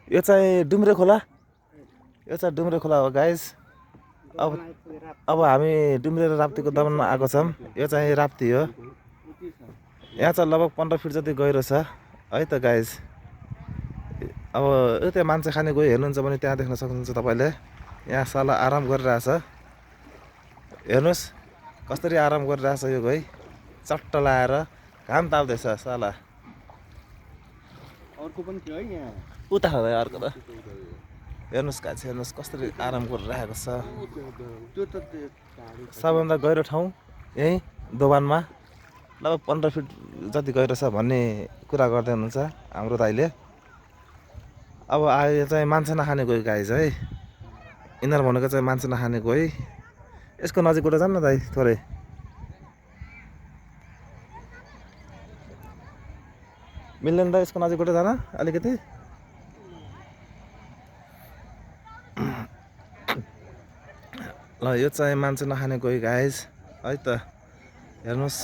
यो चाहिँ डुम्रे खोला, यो चाहिँ डुम्रे खोला हो गाइज। अब अब हामी डुम्रे र राप्तीको दमनमा आएको छौँ। यो चाहिँ राप्ती हो। यहाँ चाहिँ लगभग 15 फिट जति गहिरो छ है त गाइज। अब यता मान्छे खाने गयो हेर्नुहुन्छ भने त्यहाँ देख्न सक्नुहुन्छ तपाईँले। यहाँ साला आराम गरिरहेछ। हेर्नुहोस् कसरी आराम गरिरहेछ यो गई, चट्ट लाएर घाम ताप्दैछ साला। अर्को पनि थियो है यहाँ, उता हो अर्को त। हेर्नुहोस् गाइस, हेर्नुहोस् कसरी आराम गरिरहेको छ। त्यो त सबभन्दा गहिरो ठाउँ यहीँ दोभानमा, लगभग 15 फिट जति गहिरो छ भन्ने कुरा गर्दै हुनुहुन्छ हाम्रो दाइले। अब आयो चाहिँ मान्छे नखाने गयो गाइस है। यिनीहरू भनेको चाहिँ मान्छे नखाने गयो। यसको नजिकबाट जान्न दाइ थोरै। मिल्दैन त यसको नजिकबाट जान अलिकति? ल यो चाहिँ मान्छे नखाने गयो गाइस है त। हेर्नुहोस्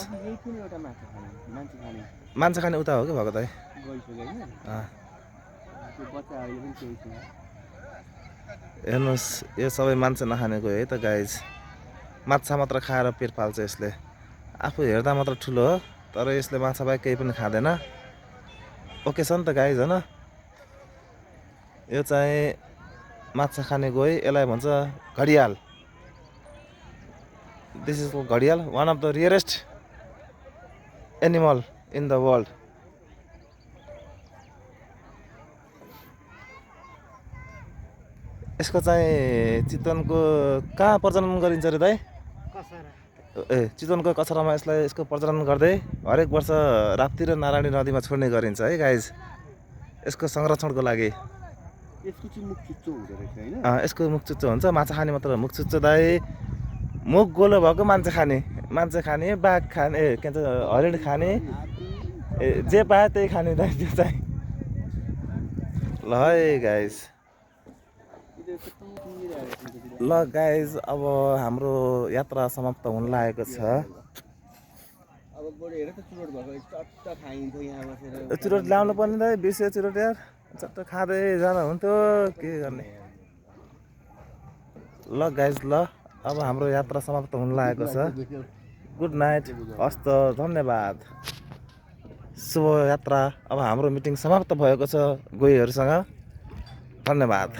मान्छे खाने उता हो कि भएको दाइ? हेर्नुहोस् यो सबै मान्छे नखाने गयो है त गाइस। माछा मात्र खाएर पेट पाल्छ यसले। आफू हेर्दा मात्र ठुलो हो तर यसले माछा बाहेक केही पनि खाँदैन। ओके छ नि त गाइस होइन? यो चाहिँ माछा खाने गयो, यसलाई भन्छ घडियाल। दिस इज घडियाल, one of the rarest animal in the world. यसको चाहिँ चितवनको कहाँ प्रजनन गरिन्छ रे दाइ? चितवनको कचरामा यसको प्रजनन गर्दै हरेक वर्ष राप्ती र नारायणी नदीमा छोड्ने गरिन्छ है गाइज, यसको संरक्षणको लागि। यसको मुख चुच्चो हुन्छ। माछा खाने मात्र मुख चुच्चो दाइ। मुख गोलो भएको मान्छे खाने, बाघ खाने, के भन्छ हरिण खाने, जे पायो त्यही खाने दाइ त्यो चाहिँ। ल है गाइज, ल गाइज अब हाम्रो यात्रा समाप्त हुन लागेको छ। चुरोट ल्याउनु पर्ने दाइ, बिर्स्यो चुरोट यार। चट्ट खाँदै जाँदा हुन्थ्यो, के गर्ने। ल गाइज ल अब हाम्रो यात्रा समाप्त हुन लागेको छ। गुड नाइट, हस्त, धन्यवाद, शुभ यात्रा। अब हाम्रो मिटिङ समाप्त भएको छ गोहीहरूसँग। धन्यवाद।